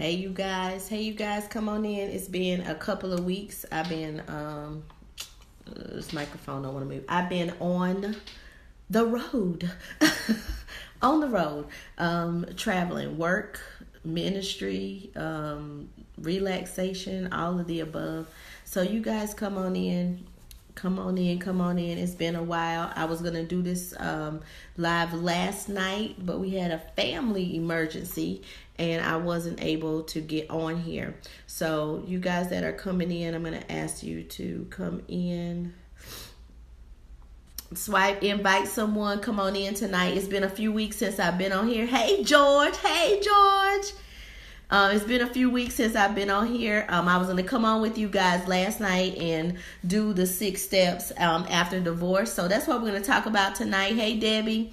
Hey you guys, come on in. It's been a couple of weeks. I've been this microphone don't want to move. I've been on the road. On the road. Traveling, work, ministry, relaxation, all of the above. So you guys come on in. Come on in. It's been a while. I was going to do this live last night, but we had a family emergency and I wasn't able to get on here. So you guys that are coming in, I'm going to ask you to come in. Swipe, invite someone. Come on in tonight. It's been a few weeks since I've been on here. Hey, George. It's been a few weeks since I've been on here. I was going to come on with you guys last night and do the 6 steps after divorce. So that's what we're going to talk about tonight. Hey, Debbie,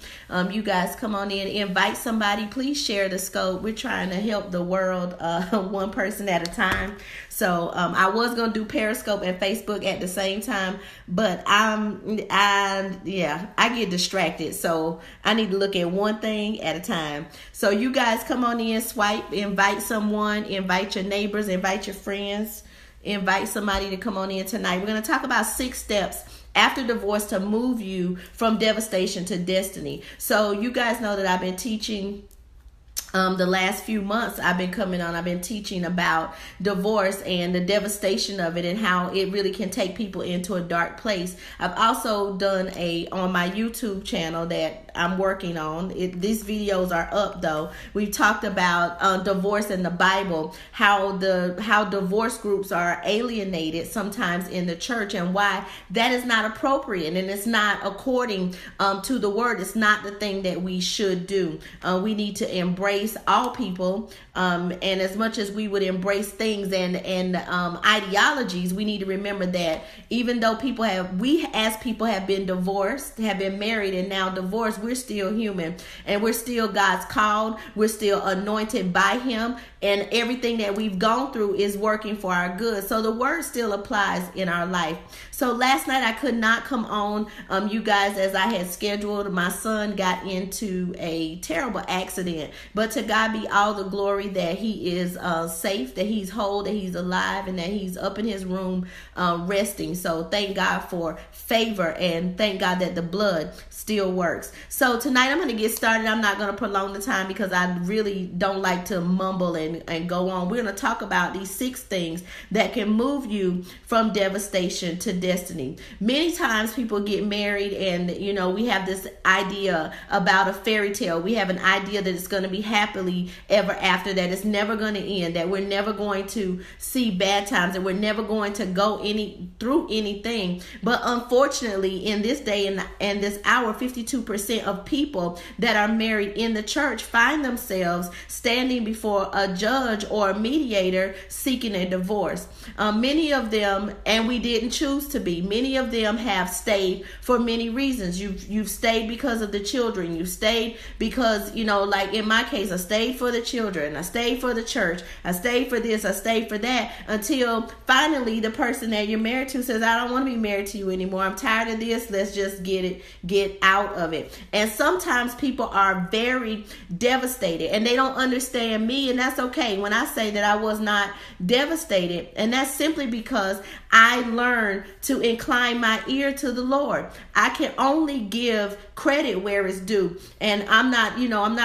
you guys come on in. Invite somebody. Please share the scope. We're trying to help the world one person at a time. So I was going to do Periscope and Facebook at the same time, but I get distracted. So I need to look at one thing at a time. So you guys come on in, swipe, invite someone, invite your neighbors, invite your friends, invite somebody to come on in tonight. We're going to talk about 6 steps after divorce to move you from devastation to destiny. So you guys know that I've been teaching the last few months. I've been teaching about divorce and the devastation of it and how it really can take people into a dark place. I've also done on my YouTube channel that I'm working on. These videos are up though. We've talked about divorce in the Bible, how divorce groups are alienated sometimes in the church and why that is not appropriate and it's not according to the word. It's not the thing that we should do. We need to embrace all people, and as much as we would embrace things and ideologies, we need to remember that even though we as people have been divorced, have been married and now divorced, we're still human and we're still God's called. We're still anointed by Him, and everything that we've gone through is working for our good. So the word still applies in our life. So last night I could not come on, you guys, as I had scheduled. My son got into a terrible accident, but to God be all the glory that he is safe, that he's whole, that he's alive, and that he's up in his room resting. So thank God for favor and thank God that the blood still works. So tonight I'm going to get started. I'm not going to prolong the time because I really don't like to mumble and go on. We're going to talk about these 6 things that can move you from devastation to destiny. Many times people get married and, we have this idea about a fairy tale. We have an idea that it's going to be happily ever after, that it's never going to end, that we're never going to see bad times, and we're never going to go through anything. But unfortunately, in this day and this hour, 52% of people that are married in the church find themselves standing before a judge or a mediator seeking a divorce. Many of them, and we didn't choose to be, many of them have stayed for many reasons. You've stayed because of the children. You stayed because, like in my case, I stayed for the children. I stayed for the church. I stayed for this. I stayed for that, until finally the person that you're married to says, I don't want to be married to you anymore. I'm tired of this. Let's just get out of it. And sometimes people are very devastated and they don't understand me, and that's okay when I say that I was not devastated. And that's simply because I learned to incline my ear to the Lord. I can only give credit where it's due. And I'm not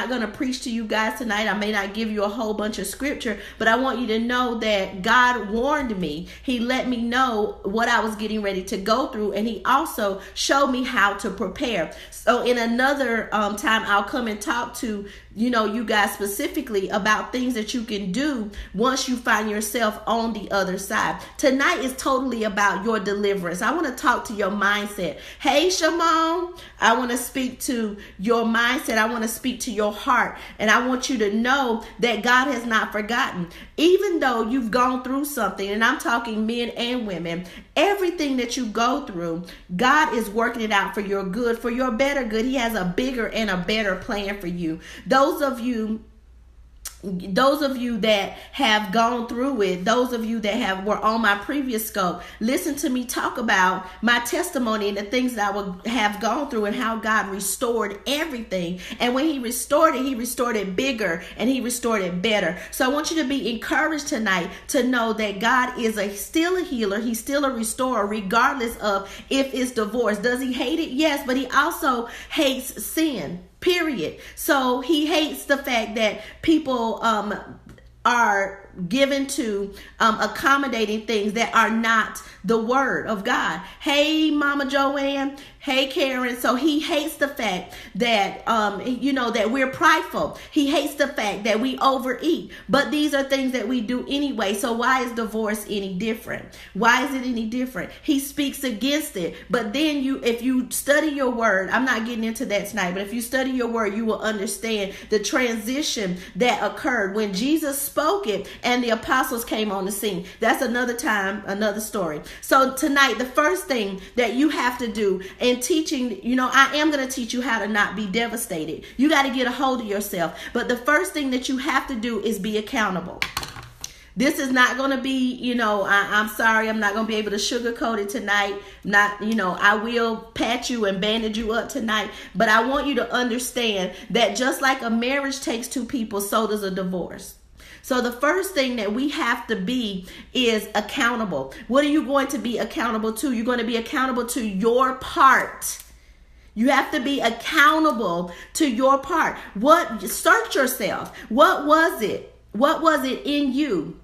going to preach to you guys tonight. I may not give you a whole bunch of scripture, but I want you to know that God warned me. He let me know what I was getting ready to go through, and He also showed me how to prepare. So in another time, I'll come and talk to you guys specifically about things that you can do once you find yourself on the other side. Tonight is totally about your deliverance. I want to talk to your mindset. Hey, Shimon, I want to speak to your mindset. I want to speak to your heart. And I want you to know that God has not forgotten. Even though you've gone through something, and I'm talking men and women, everything that you go through, God is working it out for your good, for your better good. He has a bigger and a better plan for you. Those of you those of you that have gone through it, those of you that were on my previous scope, listen to me talk about my testimony and the things that I would have gone through and how God restored everything. And when he restored it bigger and he restored it better. So I want you to be encouraged tonight to know that God is still a healer. He's still a restorer, regardless of if it's divorce. Does he hate it? Yes, but he also hates sin. Period. So he hates the fact that people are given to accommodating things that are not the word of God. Hey, Mama Joanne. Hey, Karen. So he hates the fact that, that we're prideful. He hates the fact that we overeat. But these are things that we do anyway. So why is divorce any different? Why is it any different? He speaks against it. But then if you study your word, I'm not getting into that tonight, but if you study your word, you will understand the transition that occurred when Jesus spoke it and the apostles came on the scene. That's another time, another story. So tonight, the first thing that you have to do in teaching, I am going to teach you how to not be devastated. You got to get a hold of yourself. But the first thing that you have to do is be accountable. This is not going to be, I'm sorry, I'm not going to be able to sugarcoat it tonight. I will pat you and bandage you up tonight. But I want you to understand that just like a marriage takes two people, so does a divorce. So the first thing that we have to be is accountable. What are you going to be accountable to? You're going to be accountable to your part. You have to be accountable to your part. Search yourself. What was it? What was it in you?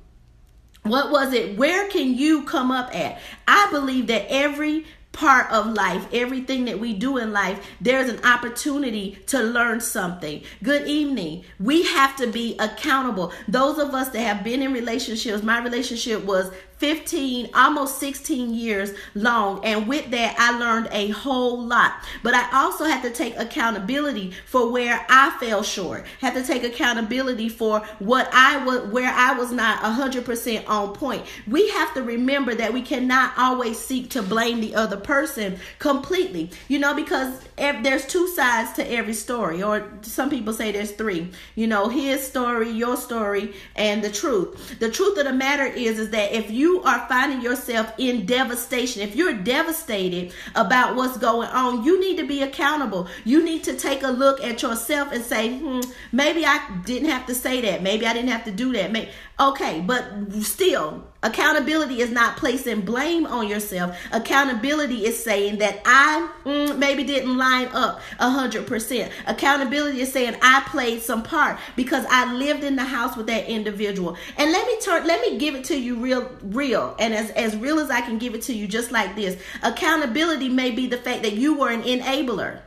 What was it? Where can you come up at? I believe that every part of life, everything that we do in life, there's an opportunity to learn something. Good evening. We have to be accountable. Those of us that have been in relationships, my relationship was 15, almost 16 years long. And with that, I learned a whole lot. But I also had to take accountability for where I fell short. Had to take accountability for where I was not 100% on point. We have to remember that we cannot always seek to blame the other person completely, because there's two sides to every story, or some people say there's three, his story, your story, and the truth. The truth of the matter is that if you are finding yourself in devastation, if you're devastated about what's going on, you need to be accountable. You need to take a look at yourself and say, maybe I didn't have to say that. Maybe I didn't have to do that. Okay, but still, accountability is not placing blame on yourself. Accountability is saying that I maybe didn't line up 100%. Accountability is saying I played some part because I lived in the house with that individual. And let me give it to you real. And as real as I can give it to you, just like this. Accountability may be the fact that you were an enabler.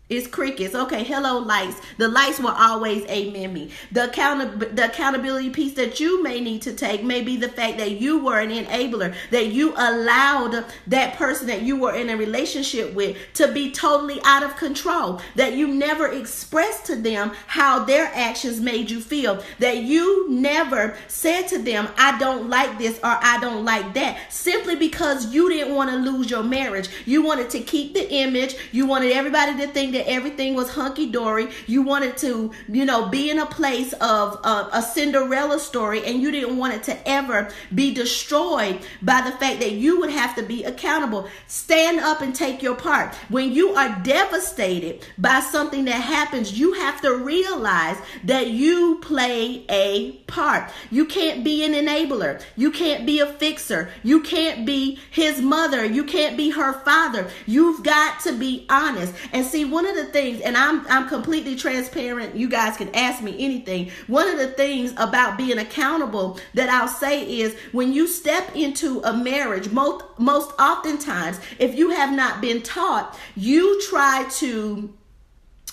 It's crickets. Okay, hello, lights. The lights will always amen me. The accountability piece that you may need to take may be the fact that you were an enabler, that you allowed that person that you were in a relationship with to be totally out of control, that you never expressed to them how their actions made you feel, that you never said to them, I don't like this or I don't like that, simply because you didn't want to lose your marriage. You wanted to keep the image. You wanted everybody to think that everything was hunky-dory. You wanted to, be in a place of a Cinderella story, and you didn't want it to ever be destroyed by the fact that you would have to be accountable. Stand up and take your part. When you are devastated by something that happens, you have to realize that you play a part. You can't be an enabler. You can't be a fixer. You can't be his mother. You can't be her father. You've got to be honest. And see, one of the things, and I'm completely transparent, you guys can ask me anything. One of the things about being accountable that I'll say is when you step into a marriage, most oftentimes, if you have not been taught, you try to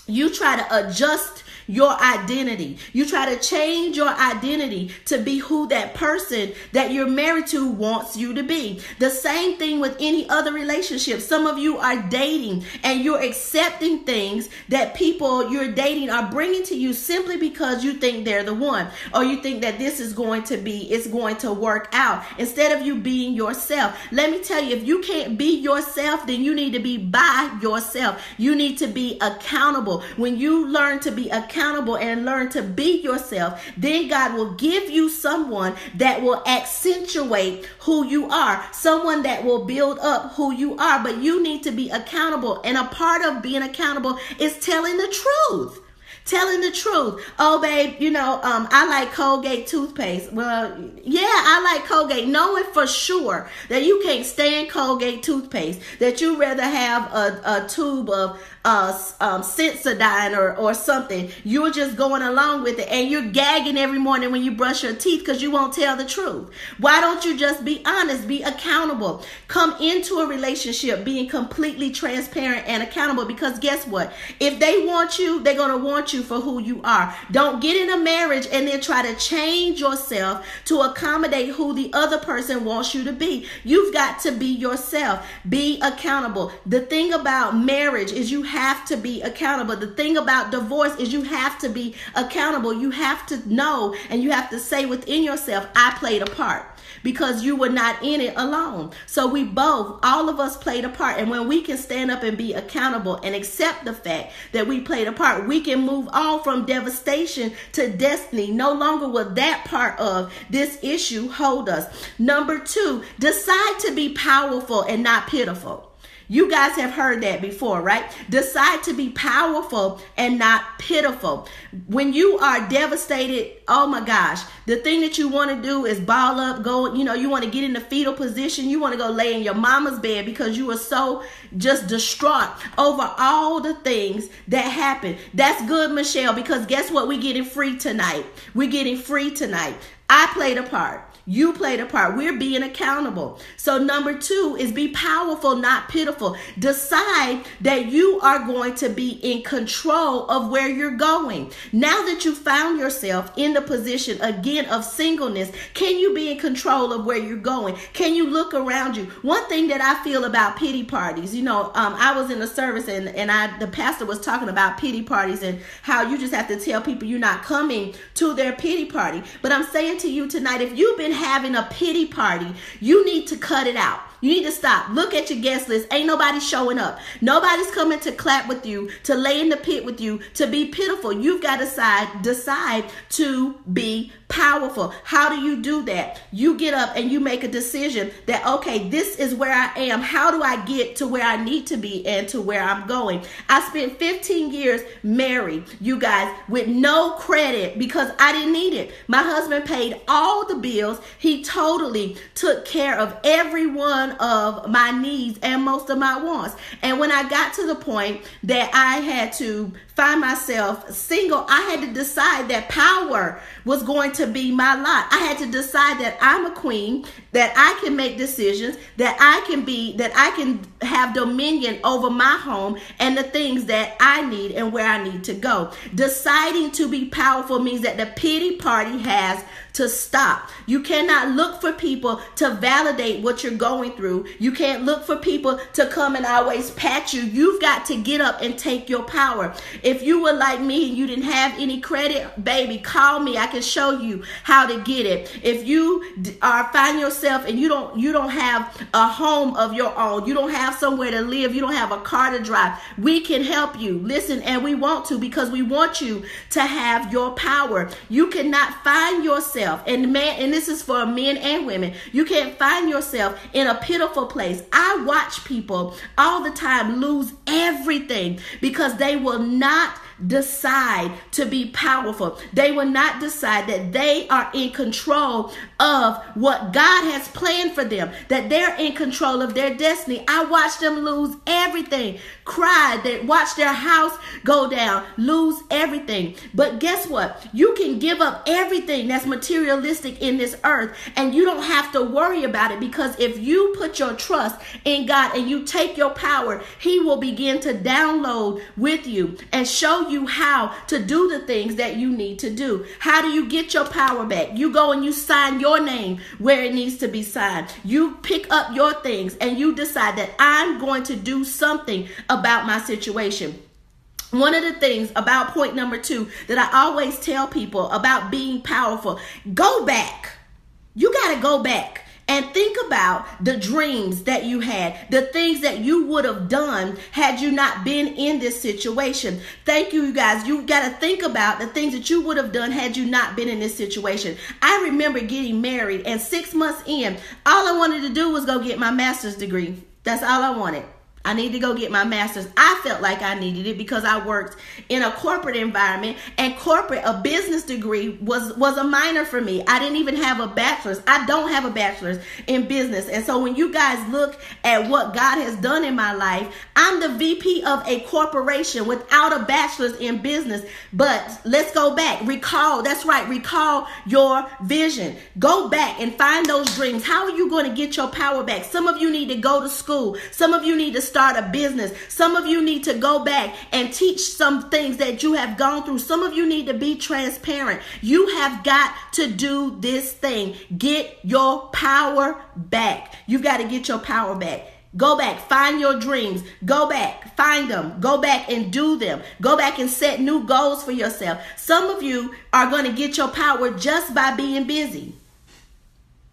adjust your identity. You try to change your identity to be who that person that you're married to wants you to be. The same thing with any other relationship. Some of you are dating and you're accepting things that people you're dating are bringing to you simply because you think they're the one, or you think that this is going to work out, instead of you being yourself. Let me tell you, if you can't be yourself, then you need to be by yourself. You need to be accountable. When you learn to be accountable accountable and learn to be yourself, then God will give you someone that will accentuate who you are, someone that will build up who you are. But you need to be accountable. And a part of being accountable is telling the truth. Telling the truth. Oh, babe, I like Colgate toothpaste. Well, yeah, I like Colgate. Knowing for sure that you can't stand Colgate toothpaste, that you rather have a tube of Sensodyne or something. You're just going along with it, and you're gagging every morning when you brush your teeth because you won't tell the truth. Why don't you just be honest, be accountable? Come into a relationship being completely transparent and accountable, because guess what? If they want you, they're going to want you for who you are. Don't get in a marriage and then try to change yourself to accommodate who the other person wants you to be. You've got to be yourself. Be accountable. The thing about marriage is you have to be accountable. The thing about divorce is you have to be accountable. You have to know, and you have to say within yourself, I played a part. Because you were not in it alone. So all of us played a part. And when we can stand up and be accountable and accept the fact that we played a part, we can move on from devastation to destiny. No longer will that part of this issue hold us. Number 2, decide to be powerful and not pitiful. You guys have heard that before, right? Decide to be powerful and not pitiful. When you are devastated, oh my gosh, the thing that you want to do is ball up, you want to get in the fetal position. You want to go lay in your mama's bed because you are so just distraught over all the things that happened. That's good, Michelle, because guess what? We're getting free tonight. We're getting free tonight. I played a part. You played a part. We're being accountable. So number 2 is be powerful, not pitiful. Decide that you are going to be in control of where you're going. Now that you found yourself in the position again of singleness, can you be in control of where you're going? Can you look around you? One thing that I feel about pity parties, I was in a service and the pastor was talking about pity parties and how you just have to tell people you're not coming to their pity party. But I'm saying to you tonight, if you've been having a pity party, you need to cut it out. You need to stop. Look at your guest list. Ain't nobody showing up. Nobody's coming to clap with you, to lay in the pit with you, to be pitiful. You've got to decide to be powerful. How do you do that? You get up and you make a decision that, okay, this is where I am. How do I get to where I need to be and to where I'm going? I spent 15 years married, you guys, with no credit because I didn't need it. My husband paid all the bills. He totally took care of every one of my needs and most of my wants. And when I got to the point that I had to find myself single, I had to decide that power was going to be my lot. I had to decide that I'm a queen, that I can make decisions, that I can have dominion over my home and the things that I need and where I need to go. Deciding to be powerful means that the pity party has to stop. You cannot look for people to validate what you're going through. You can't look for people to come and always pat you. You've got to get up and take your power. If you were like me and you didn't have any credit, baby, call me. I can show you how to get it. If you find yourself and you don't have a home of your own, you don't have somewhere to live, you don't have a car to drive, we can help you. Listen, and we want to, because we want you to have your power. You cannot find yourself, and this is for men and women, you can't find yourself in a pitiful place. I watch people all the time lose everything because they will not decide to be powerful. They will not decide that they are in control of what God has planned for them, that they're in control of their destiny. I watched them lose everything, cry, they watch their house go down, lose everything. But guess what? You can give up everything that's materialistic in this earth, and you don't have to worry about it, because if you put your trust in God and you take your power, He will begin to download with you and show you how to do the things that you need to do. How do you get your power back? You go and you sign your name where it needs to be signed. You pick up your things and you decide that I'm going to do something about my situation. One of the things about point number 2 that I always tell people about being powerful, go back. You got to go back and think about the dreams that you had, the things that you would have done had you not been in this situation. Thank you, you guys. You got to think about the things that you would have done had you not been in this situation. I remember getting married, and 6 months in, all I wanted to do was go get my master's degree. That's all I wanted. I need to go get my master's. I felt like I needed it because I worked in a corporate environment, and a business degree was a minor for me. I didn't even have a bachelor's. I don't have a bachelor's in business. And so when you guys look at what God has done in my life, I'm the VP of a corporation without a bachelor's in business. But let's go back. Recall. That's right. Recall your vision. Go back and find those dreams. How are you going to get your power back? Some of you need to go to school. Some of you need to start a business. Some of you need to go back and teach some things that you have gone through. Some of you need to be transparent. You have got to do this thing. Get your power back. You've got to get your power back. Go back, find your dreams. Go back, find them. Go back and do them. Go back and set new goals for yourself. Some of you are going to get your power just by being busy.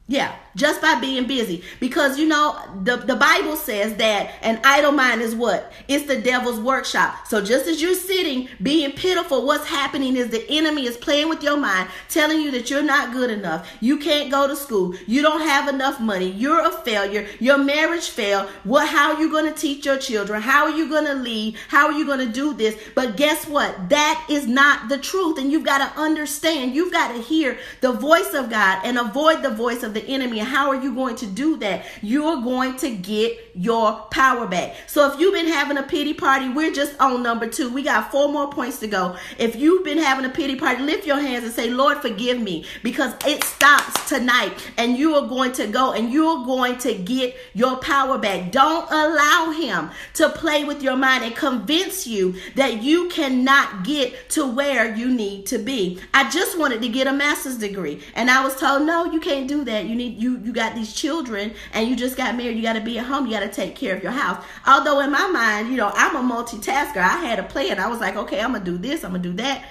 Yeah, just by being busy. Because, you know, the Bible says that an idle mind is what? It's the devil's workshop. So just as you're sitting, being pitiful, what's happening is the enemy is playing with your mind, telling you that you're not good enough. You can't go to school. You don't have enough money. You're a failure. Your marriage failed. How are you going to teach your children? How are you going to lead? How are you going to do this? But guess what? That is not the truth. And you've got to understand. You've got to hear the voice of God and avoid the voice of the enemy. And how are you going to do that? You're going to get your power back. So if you've been having a pity party, we're just on number 2. We got 4 more points to go. If you've been having a pity party, lift your hands and say, Lord, forgive me, because it stops tonight, and you are going to go and you're going to get your power back. Don't allow him to play with your mind and convince you that you cannot get to where you need to be. I just wanted to get a master's degree, and I was told, no, you can't do that. You got these children, and you just got married. You got to be at home. You got to take care of your house. Although in my mind, you know, I'm a multitasker. I had a plan. I was like, okay, I'm going to do this. I'm going to do that.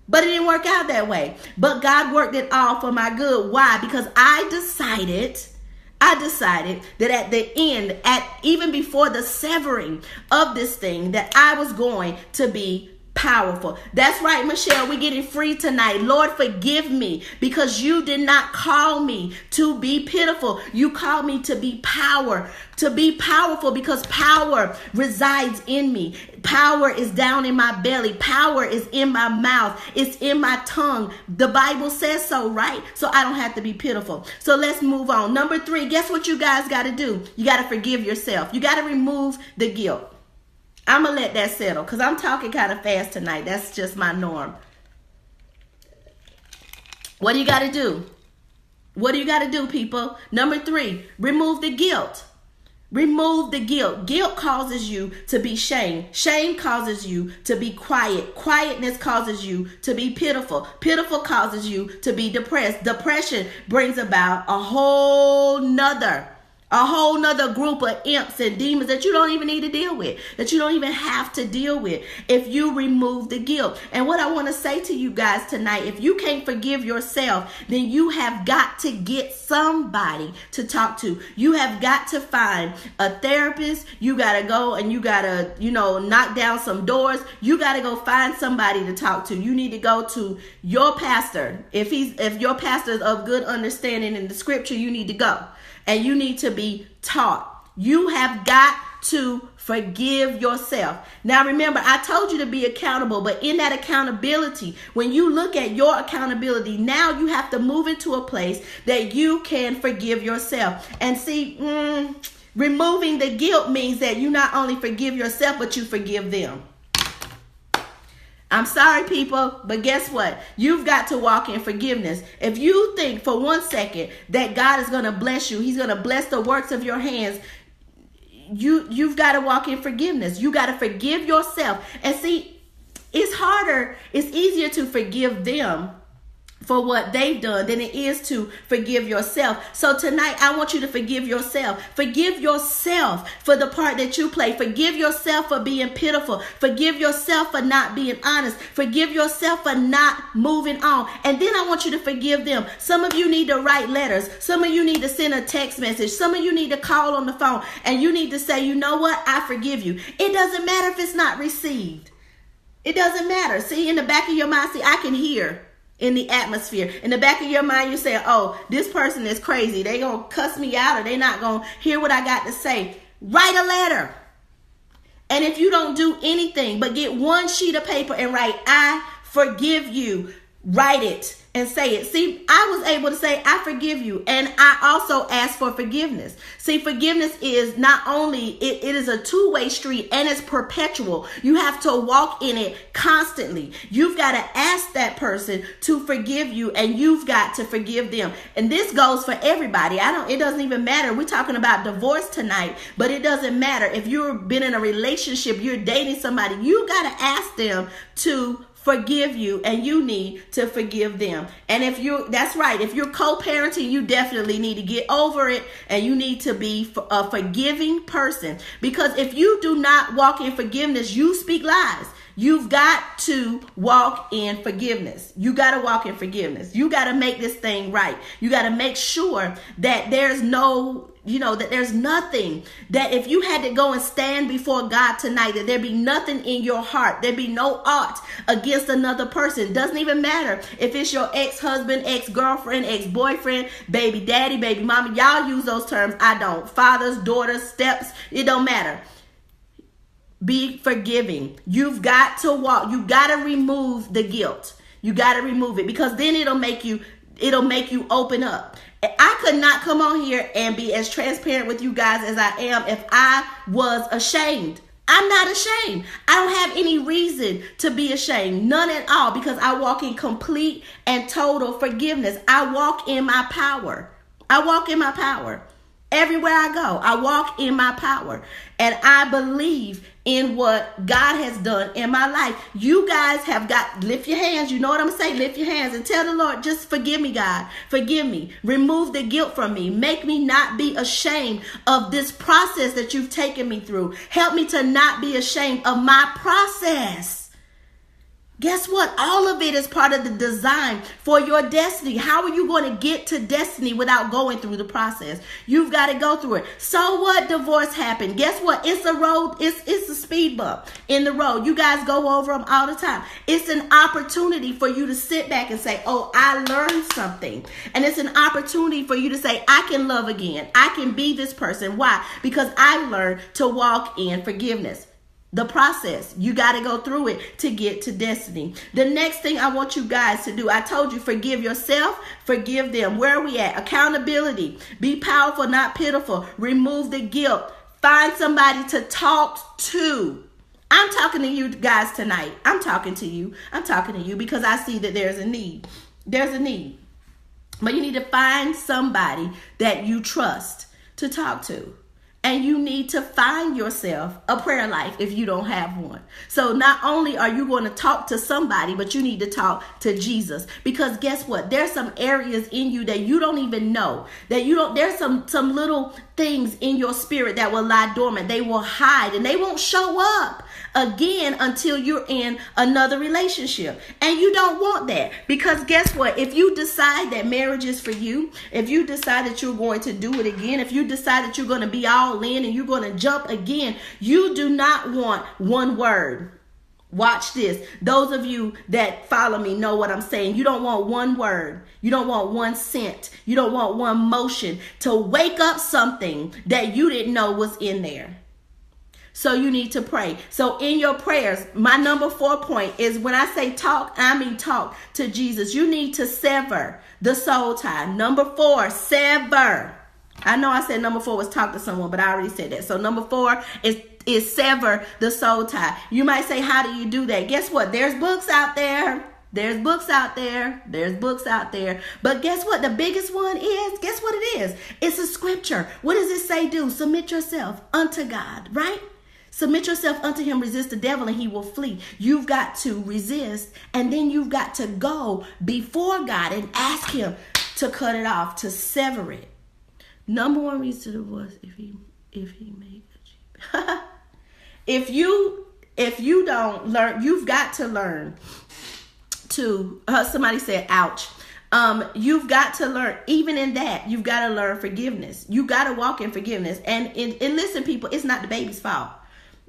But it didn't work out that way. But God worked it all for my good. Why? Because I decided that at the end, even before the severing of this thing, that I was going to be powerful. That's right, Michelle. We're getting free tonight. Lord, forgive me, because you did not call me to be pitiful. You called me to be powerful, because power resides in me. Power is down in my belly. Power is in my mouth. It's in my tongue. The Bible says so, right? So I don't have to be pitiful. So let's move on. Number 3, guess what you guys got to do? You got to forgive yourself. You got to remove the guilt. I'm going to let that settle because I'm talking kind of fast tonight. That's just my norm. What do you got to do? What do you got to do, people? Number 3, remove the guilt. Remove the guilt. Guilt causes you to be shame. Shame causes you to be quiet. Quietness causes you to be pitiful. Pitiful causes you to be depressed. Depression brings about a whole nother group of imps and demons that you don't even need to deal with, that you don't even have to deal with if you remove the guilt. And what I want to say to you guys tonight, if you can't forgive yourself, then you have got to get somebody to talk to. You have got to find a therapist. You got to go and you got to, knock down some doors. You got to go find somebody to talk to. You need to go to your pastor. If your pastor is of good understanding in the scripture, you need to go. And you need to be taught. You have got to forgive yourself. Now, remember, I told you to be accountable, but in that accountability, when you look at your accountability, now you have to move into a place that you can forgive yourself. And see, removing the guilt means that you not only forgive yourself, but you forgive them. I'm sorry, people, but guess what? You've got to walk in forgiveness. If you think for 1 second that God is going to bless you, he's going to bless the works of your hands, you've got to walk in forgiveness. You got to forgive yourself. And see, it's harder. It's easier to forgive them for what they've done than it is to forgive yourself. So tonight, I want you to forgive yourself. Forgive yourself for the part that you play. Forgive yourself for being pitiful. Forgive yourself for not being honest. Forgive yourself for not moving on. And then I want you to forgive them. Some of you need to write letters. Some of you need to send a text message. Some of you need to call on the phone, and you need to say, you know what? I forgive you. It doesn't matter if it's not received. It doesn't matter. See, in the back of your mind, see, I can hear in the atmosphere. In the back of your mind, you say, oh, this person is crazy. They gonna cuss me out, or they not gonna hear what I got to say. Write a letter. And if you don't do anything but get one sheet of paper and write, I forgive you, write it and say it. See, I was able to say, I forgive you. And I also ask for forgiveness. See, forgiveness is not only, it is a two-way street, and it's perpetual. You have to walk in it constantly. You've got to ask that person to forgive you, and you've got to forgive them. And this goes for everybody. It doesn't even matter. We're talking about divorce tonight, but it doesn't matter. If you've been in a relationship, you're dating somebody, you got to ask them to forgive you, and you need to forgive them. And that's right, if you're co-parenting, you definitely need to get over it, and you need to be a forgiving person. Because if you do not walk in forgiveness, you speak lies. You've got to walk in forgiveness. You got to walk in forgiveness. You got to make this thing right. You got to make sure that there's that there's nothing, that if you had to go and stand before God tonight, that there be nothing in your heart. There be no ought against another person. Doesn't even matter if it's your ex-husband, ex-girlfriend, ex-boyfriend, baby daddy, baby mama. Y'all use those terms. I don't. Fathers, daughters, steps. It don't matter. Be forgiving. You've got to walk. You got to remove the guilt. You got to remove it, because then it'll make you open up. I could not come on here and be as transparent with you guys as I am if I was ashamed. I'm not ashamed. I don't have any reason to be ashamed. None at all, because I walk in complete and total forgiveness. I walk in my power. I walk in my power. Everywhere I go, I walk in my power. And I believe in what God has done in my life. You guys have got, lift your hands. You know what I'm saying? Lift your hands and tell the Lord, just forgive me, God. Forgive me. Remove the guilt from me. Make me not be ashamed of this process that you've taken me through. Help me to not be ashamed of my process. Guess what? All of it is part of the design for your destiny. How are you going to get to destiny without going through the process? You've got to go through it. So what? Divorce happened. Guess what? It's a road. It's a speed bump in the road. You guys go over them all the time. It's an opportunity for you to sit back and say, oh, I learned something. And it's an opportunity for you to say, I can love again. I can be this person. Why? Because I learned to walk in forgiveness. The process, you got to go through it to get to destiny. The next thing I want you guys to do, I told you, forgive yourself, forgive them. Where are we at? Accountability. Be powerful, not pitiful. Remove the guilt. Find somebody to talk to. I'm talking to you guys tonight. I'm talking to you. I'm talking to you because I see that there's a need. There's a need. But you need to find somebody that you trust to talk to. And you need to find yourself a prayer life if you don't have one. So not only are you going to talk to somebody, but you need to talk to Jesus. Because guess what? There's some areas in you that you don't even know. There's some little things in your spirit that will lie dormant. They will hide and they won't show up again until you're in another relationship. And you don't want that, because guess what? If you decide that marriage is for you, if you decide that you're going to do it again, if you decide that you're going to be all in and you're going to jump again, you do not want one word. Watch this. Those of you that follow me know what I'm saying. You don't want one word. You don't want one scent. You don't want one motion to wake up something that you didn't know was in there. So you need to pray. So in your prayers, my number 4 point is, when I say talk, I mean talk to Jesus. You need to sever the soul tie. Number 4, sever. I know I said number 4 was talk to someone, but I already said that. So number 4 is sever the soul tie. You might say, how do you do that? Guess what? There's books out there. There's books out there. There's books out there. But guess what? The biggest one is, guess what it is? It's a scripture. What does it say do? Submit yourself unto God, right? Submit yourself unto him, resist the devil, and he will flee. You've got to resist, and then you've got to go before God and ask him to cut it off, to sever it. Number one reason to divorce, if he made a cheap. if you don't learn, you've got to learn to, somebody said, ouch. You've got to learn, even in that, you've got to learn forgiveness. You got to walk in forgiveness. And listen, people, it's not the baby's fault.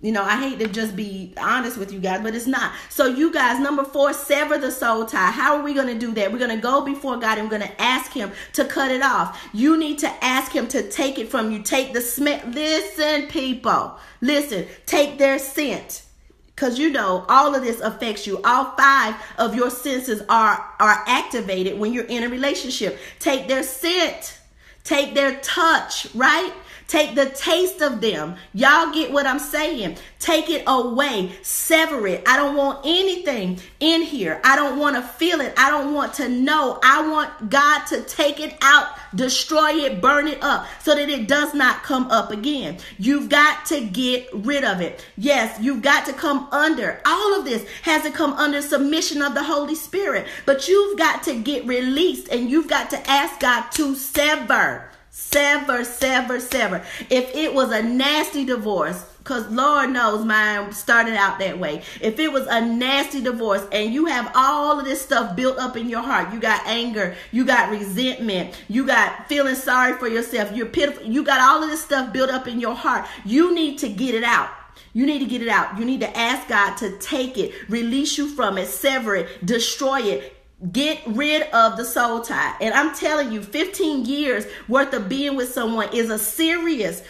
You know, I hate to just be honest with you guys, but it's not. So you guys, number 4, sever the soul tie. How are we going to do that? We're going to go before God and we're going to ask him to cut it off. You need to ask him to take it from you. Take the smell. Listen, people. Listen, take their scent. Because you know, all of this affects you. All 5 of your senses are activated when you're in a relationship. Take their scent. Take their touch, right? Take the taste of them. Y'all get what I'm saying? Take it away. Sever it. I don't want anything in here. I don't want to feel it. I don't want to know. I want God to take it out, destroy it, burn it up so that it does not come up again. You've got to get rid of it. Yes, you've got to come under. All of this has to come under submission of the Holy Spirit. But you've got to get released, and you've got to ask God to sever. Sever, sever, sever. If it was a nasty divorce, because Lord knows mine started out that way. If it was a nasty divorce and you have all of this stuff built up in your heart, you got anger, you got resentment, you got feeling sorry for yourself, you're pitiful, you got all of this stuff built up in your heart, you need to get it out. You need to get it out. You need to ask God to take it, release you from it, sever it, destroy it. Get rid of the soul tie. And I'm telling you, 15 years worth of being with someone is a serious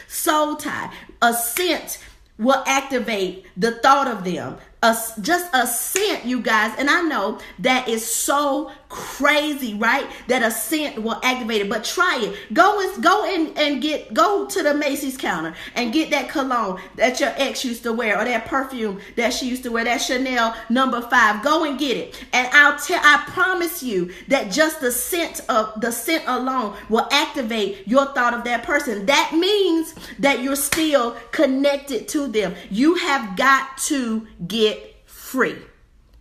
soul tie. A scent will activate the thought of them. Just a scent, you guys. And I know that is so crazy, right? That a scent will activate it. But try it. Go to the Macy's counter and get that cologne that your ex used to wear, or that perfume that she used to wear, that Chanel number 5. Go and get it. And I promise you that just the scent alone will activate your thought of that person. That means that you're still connected to them. You have got to get free.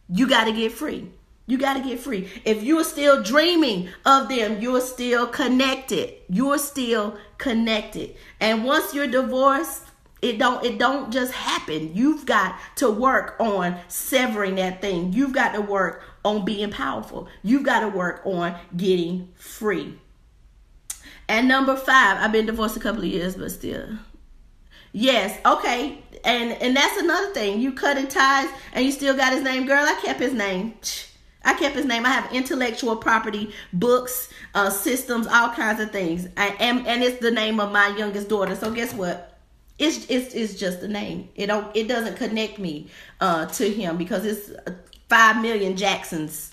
You got to get free. You got to get free. If you are still dreaming of them, you're still connected. You're still connected. And once you're divorced, it don't just happen. You've got to work on severing that thing. You've got to work on being powerful. You've got to work on getting free. And number 5, I've been divorced a couple of years, but still. Yes, okay. And that's another thing. You cutting ties and you still got his name. Girl, I kept his name. I have intellectual property, books, systems, all kinds of things. And it's the name of my youngest daughter. So guess what? It's just a name. It doesn't connect me to him because it's 5 million Jacksons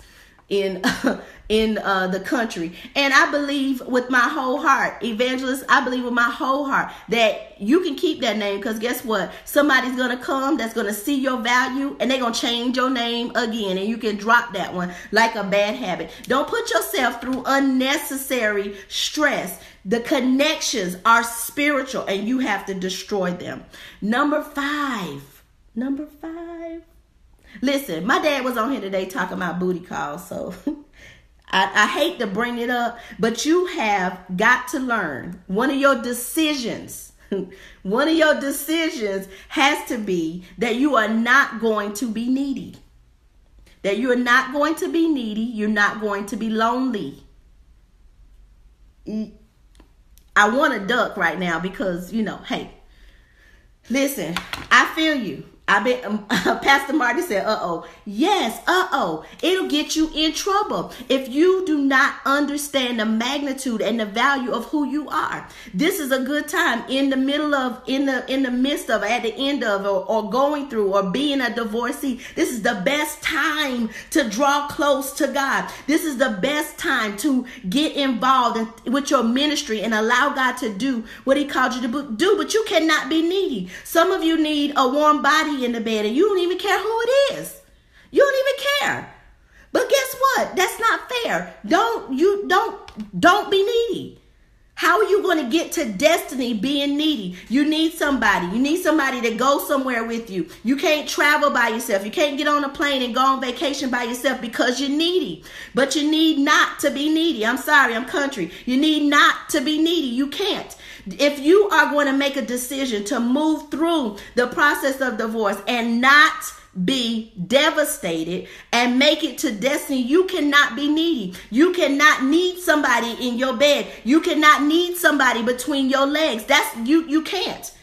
in the country. And I believe with my whole heart, evangelist, I believe with my whole heart that you can keep that name, because guess what? Somebody's going to come that's going to see your value and they're going to change your name again, and you can drop that one like a bad habit. Don't put yourself through unnecessary stress. The connections are spiritual and you have to destroy them. Number 5. Listen, my dad was on here today talking about booty calls, so I hate to bring it up, but you have got to learn. One of your decisions has to be that you are not going to be needy. That you are not going to be needy. You're not going to be lonely. I want to duck right now because, hey, listen, I feel you. Pastor Marty said, yes, it'll get you in trouble if you do not understand the magnitude and the value of who you are. This is a good time in the midst of, at the end of, or going through, or being a divorcee. This is the best time to draw close to God. This is the best time to get involved with your ministry and allow God to do what he called you to do. But you cannot be needy. Some of you need a warm body in the bed and you don't even care who it is. You don't even care. But guess what? That's not fair. Don't be needy. How are you going to get to destiny being needy? You need somebody. You need somebody to go somewhere with you. You can't travel by yourself. You can't get on a plane and go on vacation by yourself because you're needy. But you need not to be needy. I'm sorry, I'm country. You need not to be needy. You can't. If you are going to make a decision to move through the process of divorce and not be devastated and make it to destiny, you cannot be needy. You cannot need somebody in your bed. You cannot need somebody between your legs. That's you can't.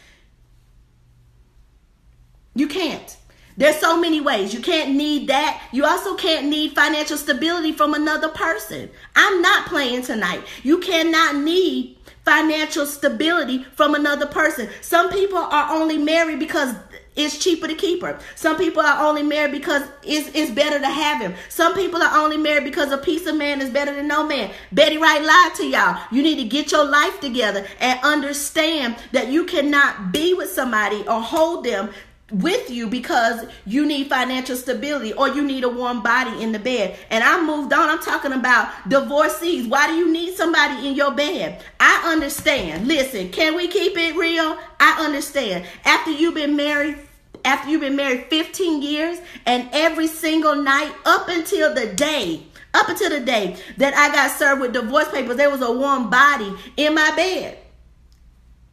You can't. There's so many ways. You can't need that. You also can't need financial stability from another person. I'm not playing tonight. You cannot need financial stability from another person. Some people are only married because it's cheaper to keep her. Some people are only married because it's better to have him. Some people are only married because a piece of man is better than no man. Betty Wright lied to y'all. You need to get your life together and understand that you cannot be with somebody or hold them with you because you need financial stability or you need a warm body in the bed. And I moved on. I'm talking about divorcees. Why do you need somebody in your bed? I understand. Listen, can we keep it real? I understand. After you've been married 15 years, and every single night up until the day that I got served with divorce papers, there was a warm body in my bed.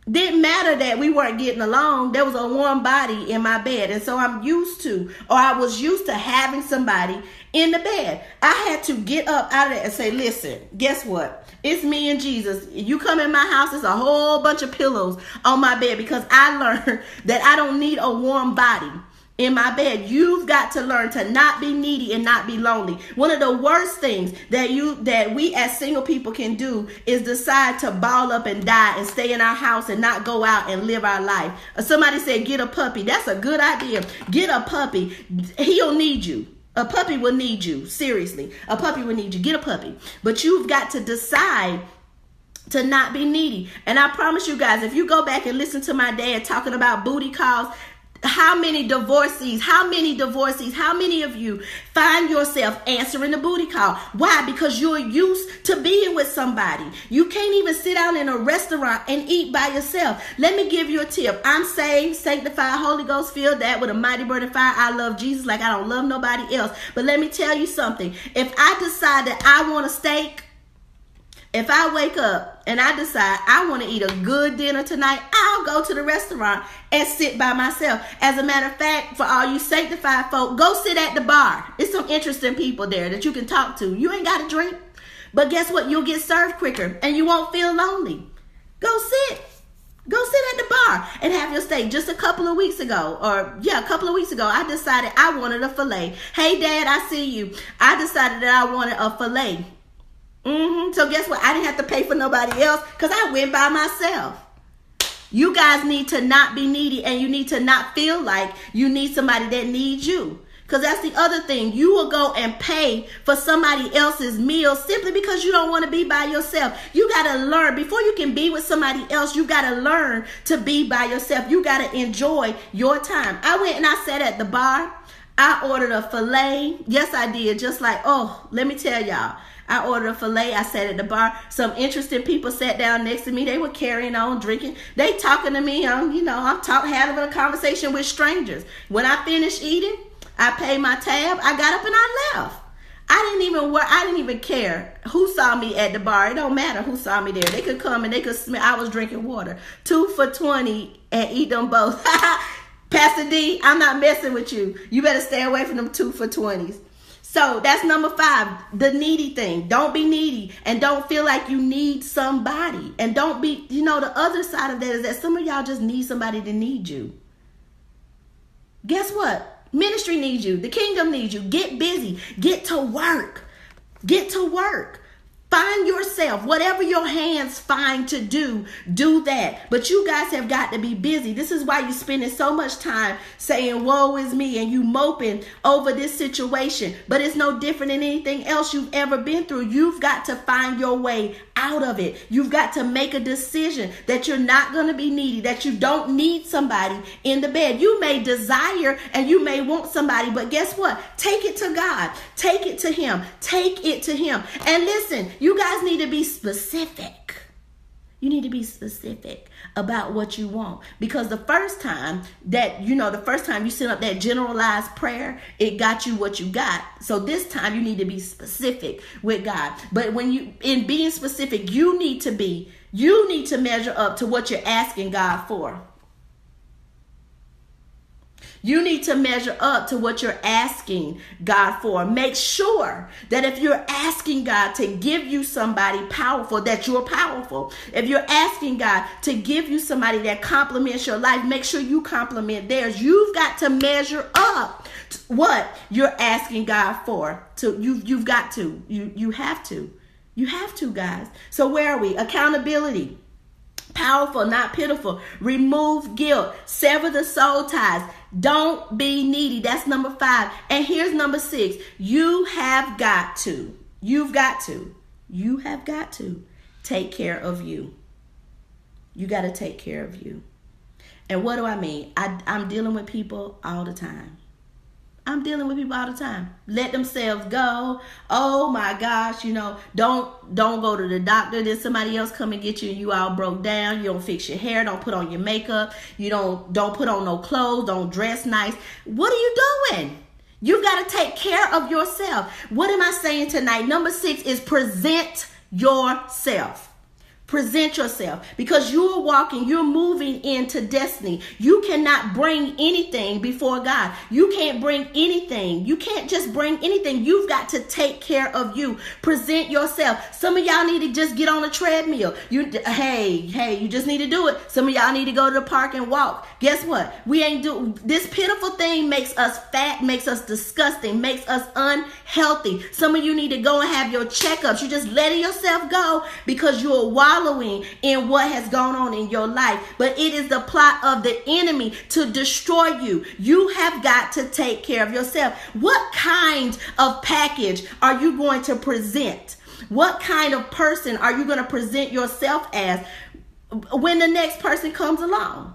Didn't matter that we weren't getting along. There was a warm body in my bed. And so I was used to having somebody in the bed. I had to get up out of there and say, listen, guess what? It's me and Jesus. You come in my house, there's a whole bunch of pillows on my bed because I learned that I don't need a warm body in my bed. You've got to learn to not be needy and not be lonely. One of the worst things that we as single people can do is decide to ball up and die and stay in our house and not go out and live our life. Somebody said, get a puppy. That's a good idea. Get a puppy. He'll need you. A puppy will need you. Seriously. A puppy will need you. Get a puppy. But you've got to decide to not be needy. And I promise you guys, if you go back and listen to my dad talking about booty calls, how many divorcees, how many of you find yourself answering the booty call? Why? Because you're used to being with somebody. You can't even sit down in a restaurant and eat by yourself. Let me give you a tip. I'm saved, sanctified, Holy Ghost filled, that with a mighty burning fire. I love Jesus like I don't love nobody else. But let me tell you something. If I decide that I want a steak, if I wake up and I decide I want to eat a good dinner tonight, I'll go to the restaurant and sit by myself. As a matter of fact, for all you sanctified folk, go sit at the bar. It's some interesting people there that you can talk to. You ain't got to drink. But guess what? You'll get served quicker and you won't feel lonely. Go sit at the bar and have your steak. Just a couple of weeks ago, I decided I wanted a filet. Hey, Dad, I see you. I decided that I wanted a filet. So guess what? I didn't have to pay for nobody else because I went by myself. You guys need to not be needy, and you need to not feel like you need somebody that needs you. Because that's the other thing. You will go and pay for somebody else's meal simply because you don't want to be by yourself. You got to learn. Before you can be with somebody else, you got to learn to be by yourself. You got to enjoy your time. I went and I sat at the bar. I ordered a filet. Yes, I did. Just like, let me tell y'all. I ordered a filet. I sat at the bar. Some interesting people sat down next to me. They were carrying on, drinking. They talking to me. I'm having a conversation with strangers. When I finished eating, I paid my tab. I got up and I left. I didn't even care who saw me at the bar. It don't matter who saw me there. They could come and they could smell. I was drinking water. 2 for $20 and eat them both. Pastor D, I'm not messing with you. You better stay away from them 2 for $20s. So that's number 5, the needy thing. Don't be needy and don't feel like you need somebody. And don't be, the other side of that is that some of y'all just need somebody to need you. Guess what? Ministry needs you. The kingdom needs you. Get busy. Get to work. Get to work. Find yourself. Whatever your hands find to do that. But you guys have got to be busy. This is why you're spending so much time saying, woe is me, and you moping over this situation. But it's no different than anything else you've ever been through. You've got to find your way out of it. You've got to make a decision that you're not going to be needy, that you don't need somebody in the bed. You may desire and you may want somebody, but guess what? Take it to God. Take it to Him. Take it to Him. And listen, you guys need to be specific. You need to be specific about what you want. Because the first time you sent up that generalized prayer, it got you what you got. So this time you need to be specific with God. But in being specific, you need to measure up to what you're asking God for. You need to measure up to what you're asking God for. Make sure that if you're asking God to give you somebody powerful, that you're powerful. If you're asking God to give you somebody that complements your life, make sure you complement theirs. You've got to measure up to what you're asking God for. You have to, guys. So where are we? Accountability. Powerful, not pitiful. Remove guilt. Sever the soul ties. Don't be needy. That's number 5. And here's number 6. You have got to take care of you. You got to take care of you. And what do I mean? I'm dealing with people all the time. Let themselves go. Oh my gosh, don't go to the doctor. Then somebody else come and get you and you all broke down. You don't fix your hair. Don't put on your makeup. You don't put on no clothes. Don't dress nice. What are you doing? You've got to take care of yourself. What am I saying tonight? Number 6 is present yourself. Present yourself, because you're moving into destiny. You cannot bring anything before God. You can't bring anything. You can't just bring anything. You've got to take care of you. Present yourself. Some of y'all need to just get on a treadmill. You just need to do it. Some of y'all need to go to the park and walk. Guess what? This pitiful thing makes us fat, makes us disgusting, makes us unhealthy. Some of you need to go and have your checkups. You just letting yourself go because you're wallowing in what has gone on in your life. But it is the plot of the enemy to destroy you. You have got to take care of yourself. What kind of package are you going to present? What kind of person are you going to present yourself as when the next person comes along?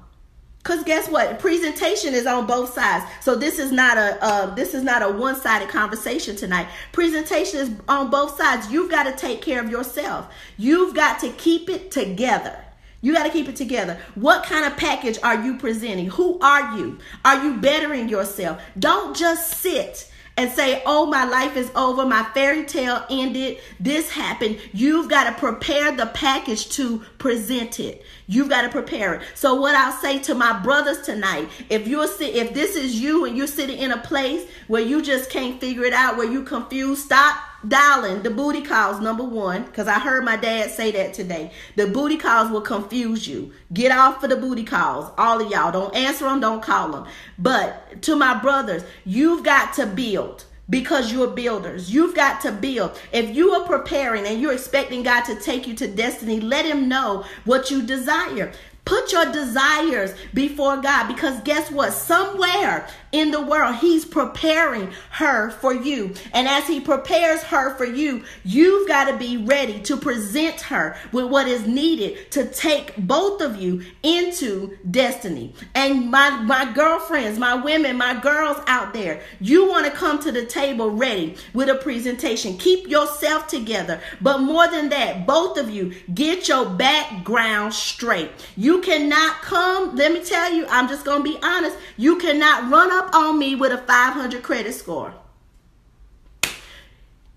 Because guess what? Presentation is on both sides. So this is not a one-sided conversation tonight. Presentation is on both sides. You've got to take care of yourself. You've got to keep it together. You got to keep it together. What kind of package are you presenting? Who are you? Are you bettering yourself? Don't just sit and say, oh, my life is over. My fairy tale ended. This happened. You've got to prepare the package to present it. You've got to prepare it. So what I'll say to my brothers tonight, if this is you and you're sitting in a place where you just can't figure it out, where you confused, stop dialing the booty calls, number 1, because I heard my dad say that today. The booty calls will confuse you. Get off of the booty calls. All of y'all, don't answer them, don't call them. But to my brothers, you've got to build. Because you're builders. You've got to build. If you are preparing and you're expecting God to take you to destiny, let him know what you desire. Put your desires before God, because guess what? Somewhere in the world, he's preparing her for you. And as he prepares her for you, you've got to be ready to present her with what is needed to take both of you into destiny. And my girlfriends, my women, my girls out there, you want to come to the table ready with a presentation. Keep yourself together. But more than that, both of you, get your background straight. You cannot come, let me tell you, I'm just going to be honest, you cannot run up on me with a 500 credit score.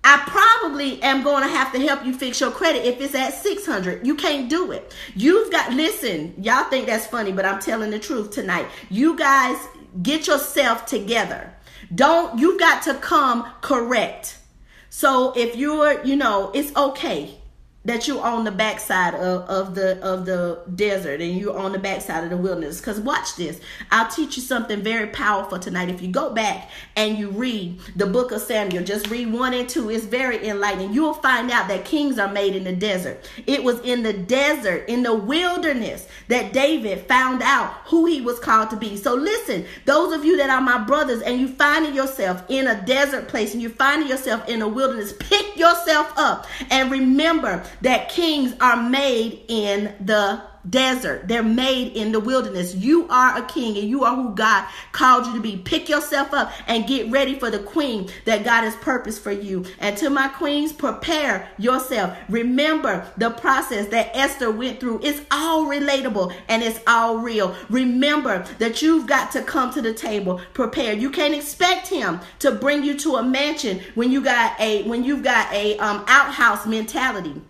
I probably am going to have to help you fix your credit if it's at 600. You can't do it. Listen, y'all think that's funny, but I'm telling the truth tonight. You guys get yourself together. You've got to come correct. So if you're, it's okay that you're on the backside of the desert and you're on the backside of the wilderness. Because watch this. I'll teach you something very powerful tonight. If you go back and you read the book of Samuel, just read 1 and 2. It's very enlightening. You will find out that kings are made in the desert. It was in the desert, in the wilderness, that David found out who he was called to be. So listen, those of you that are my brothers and you finding yourself in a desert place and you're finding yourself in a wilderness, pick yourself up and remember that kings are made in the desert. They're made in the wilderness. You are a king and you are who God called you to be. Pick yourself up and get ready for the queen that God has purposed for you. And to my queens, prepare yourself. Remember the process that Esther went through. It's all relatable and it's all real. Remember that you've got to come to the table prepared. You can't expect him to bring you to a mansion when you've got a outhouse mentality.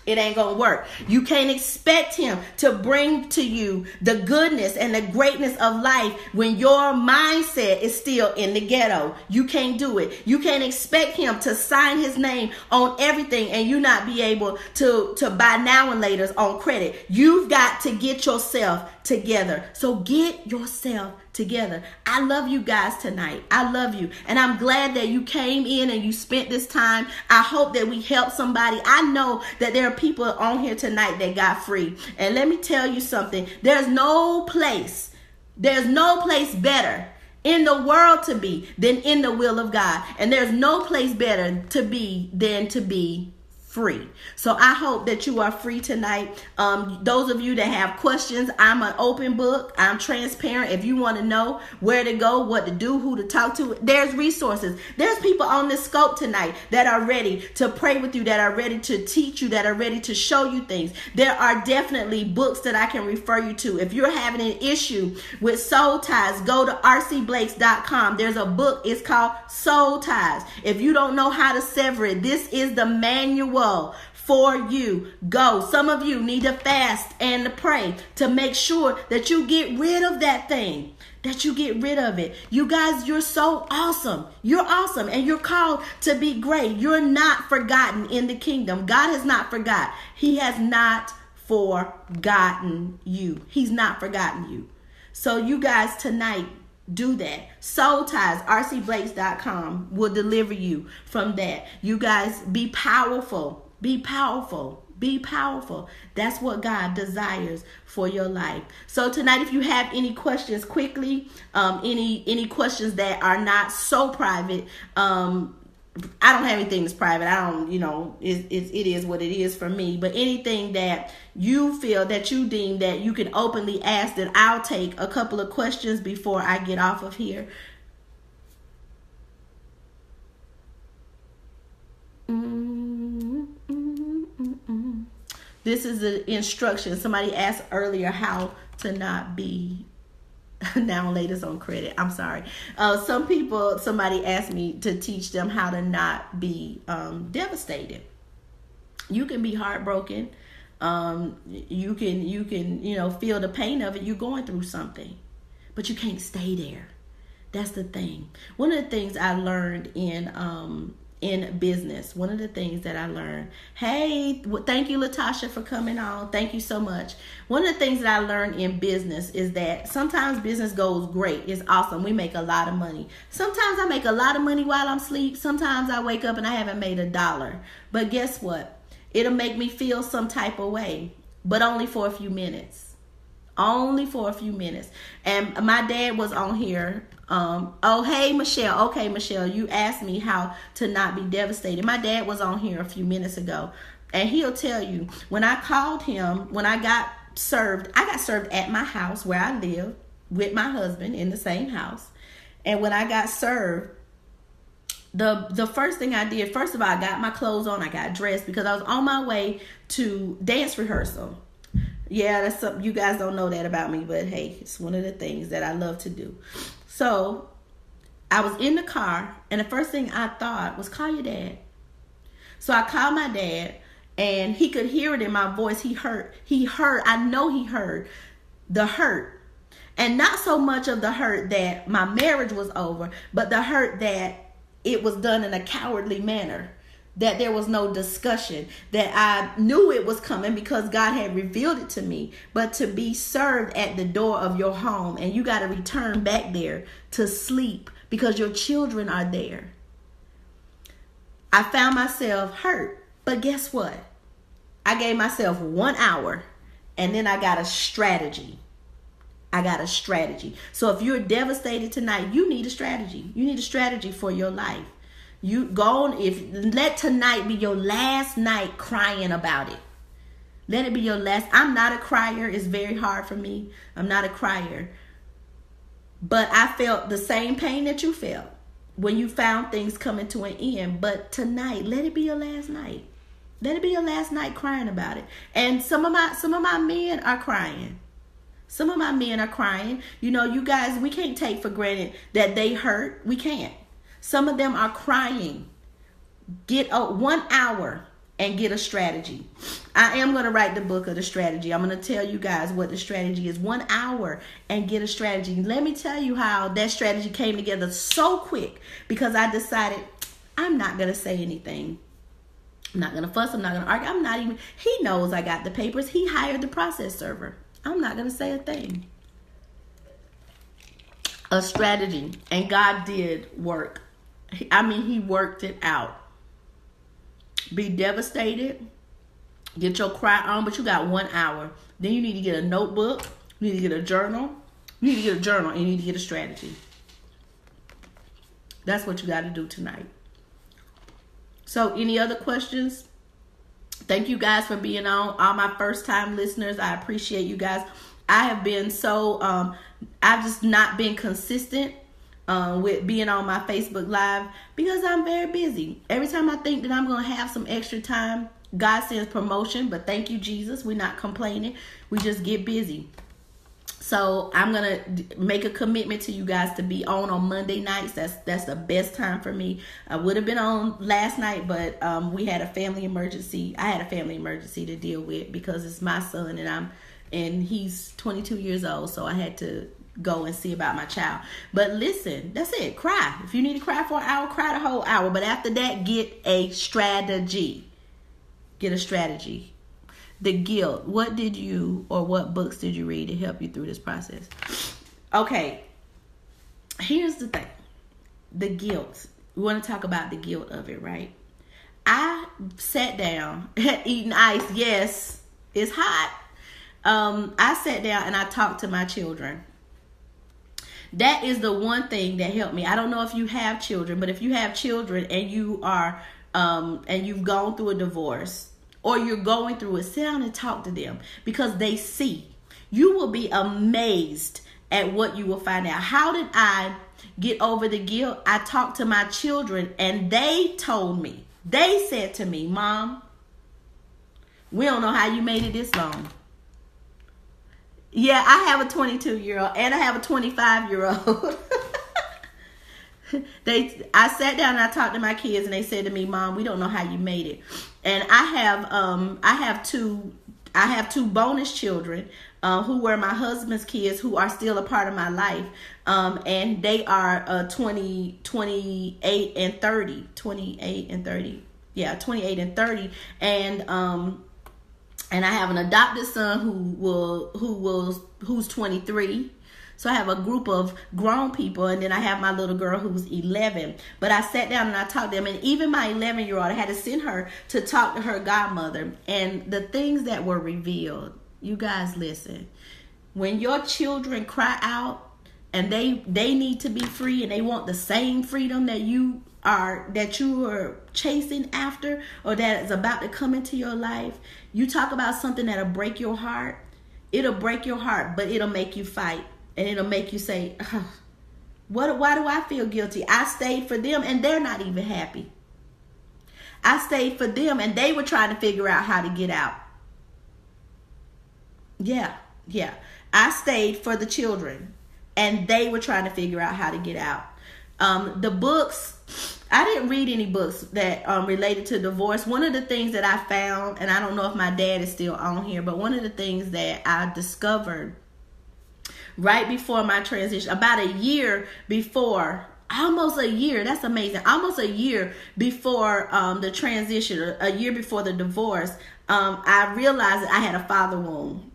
It ain't gonna work. You can't expect him to bring to you the goodness and the greatness of life when your mindset is still in the ghetto. You can't do it. You can't expect him to sign his name on everything and you not be able to buy now and laters on credit. You've got to get yourself together. So get yourself together. I love you guys tonight. I love you. And I'm glad that you came in and you spent this time. I hope that we helped somebody. I know that there are people on here tonight that got free. And let me tell you something. There's no place better in the world to be than in the will of God. And there's no place better to be than to be free. So I hope that you are free tonight. Those of you that have questions, I'm an open book. I'm transparent. If you want to know where to go, what to do, who to talk to, there's resources. There's people on this scope tonight that are ready to pray with you, that are ready to teach you, that are ready to show you things. There are definitely books that I can refer you to. If you're having an issue with soul ties, go to rcblakes.com. There's a book. It's called Soul Ties. If you don't know how to sever it, this is the manual for you. Go. Some of you need to fast and to pray to make sure that you get rid of that thing, that you get rid of it. You guys, you're so awesome. You're awesome and you're called to be great. You're not forgotten in the kingdom. God has not forgot. He has not forgotten you. He's not forgotten you. So you guys tonight, do that. Soul Ties, rcblakes.com will deliver you from that. You guys be powerful. Be powerful. Be powerful. That's what God desires for your life. So tonight, if you have any questions quickly, any questions that are not so private, I don't have anything that's private. I don't, it is what it is for me. But anything that you feel that you deem that you can openly ask, that I'll take a couple of questions before I get off of here. This is the instruction. Somebody asked earlier how to not be now latest on credit. I'm sorry. Somebody asked me to teach them how to not be devastated. You can be heartbroken. You can feel the pain of it. You're going through something, but you can't stay there. That's the thing. One of the things I learned in business, one of the things that I learned, thank you, Latasha, for coming on. Thank you so much. One of the things that I learned in business is that sometimes business goes great. It's awesome. We make a lot of money. Sometimes I make a lot of money while I'm asleep. Sometimes I wake up and I haven't made $1. But guess what? It'll make me feel some type of way, but only for a few minutes. Only for a few minutes. And my dad was on here. Oh, hey, Michelle. Okay, Michelle, you asked me how to not be devastated. My dad was on here a few minutes ago, and he'll tell you, when I called him, when I got served at my house where I live with my husband in the same house. And when I got served, the first thing I did, first of all, I got my clothes on. I got dressed because I was on my way to dance rehearsal. Yeah, that's something you guys don't know that about me, but hey, it's one of the things that I love to do. So I was in the car, and the first thing I thought was, call your dad. So I called my dad, and he could hear it in my voice. I know he heard the hurt, and not so much of the hurt that my marriage was over, but the hurt that it was done in a cowardly manner. That there was no discussion, that I knew it was coming because God had revealed it to me. But to be served at the door of your home and you got to return back there to sleep because your children are there. I found myself hurt. But guess what? I gave myself 1 hour and then I got a strategy. So if you're devastated tonight, you need a strategy. You need a strategy for your life. You go on, let tonight be your last night crying about it. Let it be your last. I'm not a crier. It's very hard for me. I'm not a crier. But I felt the same pain that you felt when you found things coming to an end. But tonight, let it be your last night. Let it be your last night crying about it. And some of my men are crying. Some of my men are crying. You know, you guys, we can't take for granted that they hurt. We can't. Some of them are crying. Get 1 hour and get a strategy. I am going to write the book of the strategy. I'm going to tell you guys what the strategy is. 1 hour and get a strategy. Let me tell you how that strategy came together so quick, because I decided I'm not going to say anything. I'm not going to fuss. I'm not going to argue. I'm not even, he knows I got the papers. He hired the process server. I'm not going to say a thing. A strategy. And God did work. I mean, he worked it out. Be devastated. Get your cry on, but you got 1 hour. Then you need to get a notebook. You need to get a journal. You need to get a journal, and you need to get a strategy. That's what you got to do tonight. So, any other questions? Thank you guys for being on. All my first time listeners, I appreciate you guys. I have been so, I've just not been consistent with being on my Facebook Live because I'm very busy. Every time I think that I'm going to have some extra time, God sends promotion. But thank you, Jesus. We're not complaining. We just get busy. So I'm going to make a commitment to you guys to be on Monday nights. That's the best time for me. I would have been on last night, but we had a family emergency. I had a family emergency to deal with because it's my son and he's 22 years old. So I had to go and see about my child. But listen, that's it. Cry. If you need to cry for an hour, cry the whole hour. But after that, get a strategy. Get a strategy. The guilt. What books did you read to help you through this process? Okay. Here's the thing. The guilt. We want to talk about the guilt of it, right? I sat down eating ice. Yes, it's hot. I sat down and I talked to my children. That is the one thing that helped me. I don't know if you have children, but if you have children and you are and you've gone through a divorce, or you're going through it, sit down and talk to them, because they see. You will be amazed at what you will find out. How did I get over the guilt? I talked to my children and they told me. They said to me, Mom, we don't know how you made it this long. Yeah, I have a 22-year-old and I have a 25-year-old. I sat down and I talked to my kids and they said to me, Mom, we don't know how you made it. And I have two bonus children who were my husband's kids, who are still a part of my life. And they are 28 and 30. 28 and 30. Yeah, 28 and 30. And I have an adopted son who's 23. So I have a group of grown people, and then I have my little girl who's 11. But I sat down and I talked to them, and even my 11-year-old, I had to send her to talk to her godmother. And the things that were revealed, you guys listen. When your children cry out and they need to be free and they want the same freedom that you are chasing after, or that is about to come into your life, you talk about something that'll break your heart. It'll break your heart, but it'll make you fight. And it'll make you say, why do I feel guilty? I stayed for them and they're not even happy. I stayed for them and they were trying to figure out how to get out. Yeah. I stayed for the children and they were trying to figure out how to get out. The books, I didn't read any books that related to divorce. One of the things that I found, and I don't know if my dad is still on here, but one of the things that I discovered right before my transition, about a year before, almost a year, that's amazing, almost a year before the transition, a year before the divorce, I realized that I had a father wound.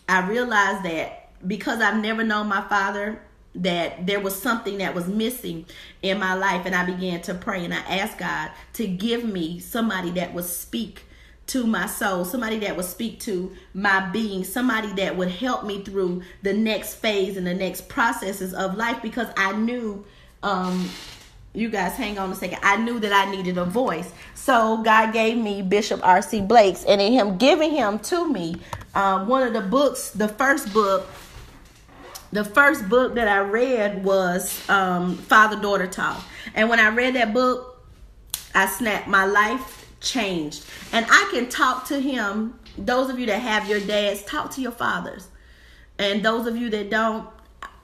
I realized that because I've never known my father, that there was something that was missing in my life, and I began to pray and I asked God to give me somebody that would speak to my soul, somebody that would speak to my being, somebody that would help me through the next phase and the next processes of life, because I knew You guys hang on a second. I knew that I needed a voice. So God gave me Bishop R.C. Blake's, and in him giving him to me, one of the books, the first book that I read was Father-Daughter Talk. And when I read that book, I snapped. My life changed. And I can talk to him. Those of you that have your dads, talk to your fathers. And those of you that don't,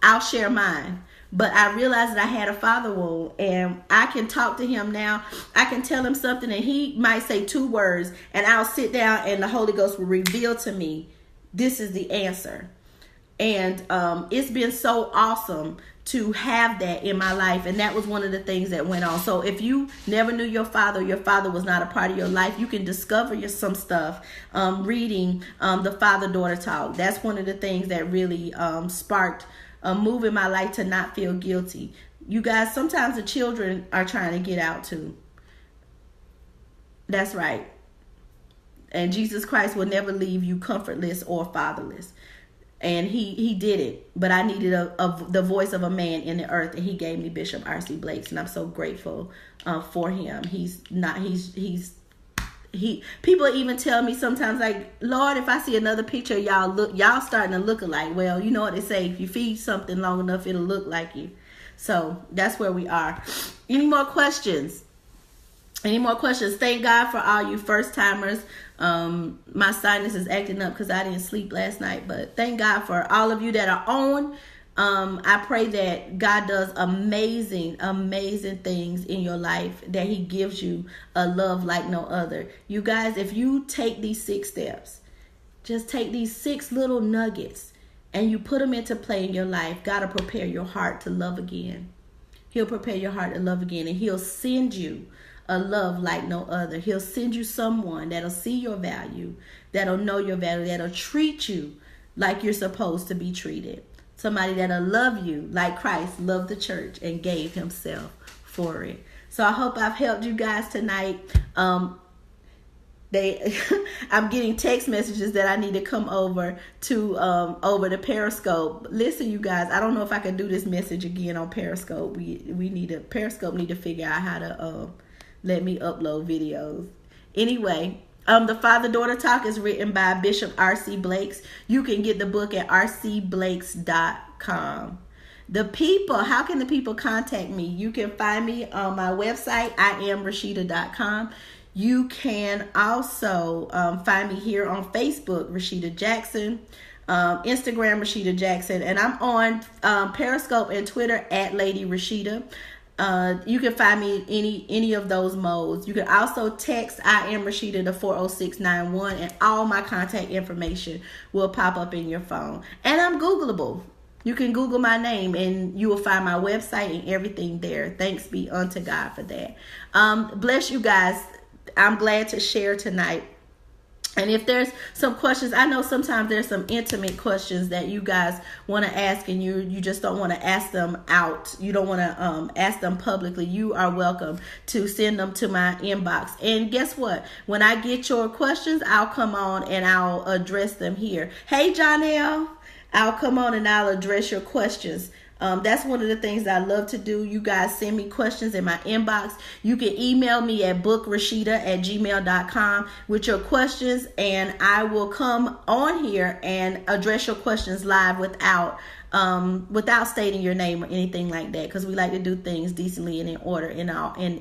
I'll share mine. But I realized that I had a father wound, and I can talk to him now. I can tell him something, and he might say 2 words, and I'll sit down, and the Holy Ghost will reveal to me, this is the answer. And it's been so awesome to have that in my life, and that was one of the things that went on. So if you never knew your father was not a part of your life, you can discover some stuff reading the Father-Daughter Talk. That's one of the things that really sparked a move in my life to not feel guilty. You guys, sometimes the children are trying to get out too. That's right. And Jesus Christ will never leave you comfortless or fatherless. And he did it. But I needed the voice of a man in the earth, and he gave me Bishop R.C. Blake's, and I'm so grateful for him. People even tell me sometimes, like, Lord, if I see another picture, y'all starting to look alike. Well, you know what they say, if you feed something long enough, it'll look like you. So that's where we are. Any more questions? Thank God for all you first timers. My sinus is acting up because I didn't sleep last night, but thank God for all of you that are on. I pray that God does amazing things in your life, that he gives you a love like no other. You guys, if you take these 6 steps, just take these 6 little nuggets and you put them into play in your life, God will prepare your heart to love again. He'll prepare your heart to love again, and he'll send you a love like no other. He'll send you someone that'll see your value, that'll know your value, that'll treat you like you're supposed to be treated. Somebody that'll love you like Christ loved the church and gave himself for it. So I hope I've helped you guys tonight. I'm getting text messages that I need to come over to Periscope. Listen, you guys, I don't know if I can do this message again on Periscope. Periscope need to figure out how to let me upload videos. Anyway, the Father-Daughter Talk is written by Bishop R.C. Blake's. You can get the book at rcblakes.com. How can the people contact me? You can find me on my website, IamRashida.com. You can also find me here on Facebook, Rashida Jackson, Instagram, Rashida Jackson, and I'm on Periscope and Twitter at Lady Rashida. You can find me in any of those modes. You can also text I Am Rashida to 40691, and all my contact information will pop up in your phone. And I'm Googleable. You can Google my name and you will find my website and everything there. Thanks be unto God for that. Bless you guys. I'm glad to share tonight. And if there's some questions, I know sometimes there's some intimate questions that you guys want to ask, and you just don't want to ask them out. You don't want to ask them publicly. You are welcome to send them to my inbox. And guess what? When I get your questions, I'll come on and I'll address them here. Hey, Jonelle, I'll come on and I'll address your questions. That's one of the things I love to do. You guys send me questions in my inbox. You can email me at bookrashida@gmail.com with your questions, and I will come on here and address your questions live without stating your name or anything like that, because we like to do things decently and in order and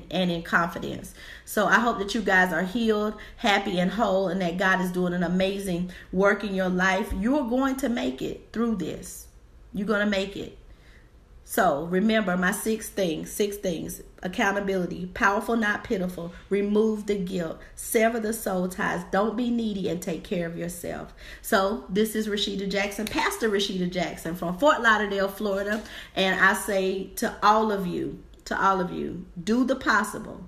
in confidence. So I hope that you guys are healed, happy, and whole, and that God is doing an amazing work in your life. You're going to make it through this. You're going to make it. So remember my 6 things: accountability, powerful, not pitiful, remove the guilt, sever the soul ties, don't be needy, and take care of yourself. So this is Rashida Jackson, Pastor Rashida Jackson from Fort Lauderdale, Florida. And I say to all of you, do the possible.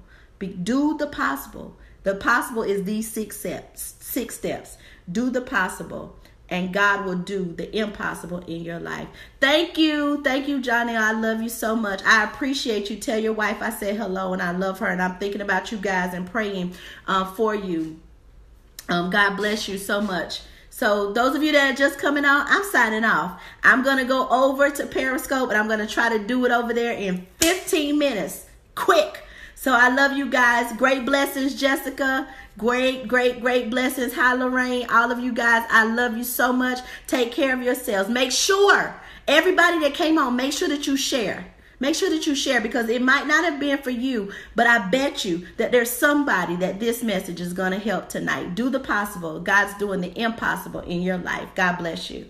Do the possible. The possible is these 6 steps. Do the possible, and God will do the impossible in your life. Thank you, Johnny. I love you so much. I appreciate you. Tell your wife I said hello and I love her, and I'm thinking about you guys and praying for you. God bless you so much. So those of you that are just coming on, I'm signing off. I'm going to go over to Periscope, and I'm going to try to do it over there in 15 minutes. quick. So I love you guys. Great blessings, Jessica. Great blessings. Hi, Lorraine. All of you guys, I love you so much. Take care of yourselves. Make sure, everybody that came on, make sure that you share. Make sure that you share, because it might not have been for you, but I bet you that there's somebody that this message is going to help tonight. Do the possible. God's doing the impossible in your life. God bless you.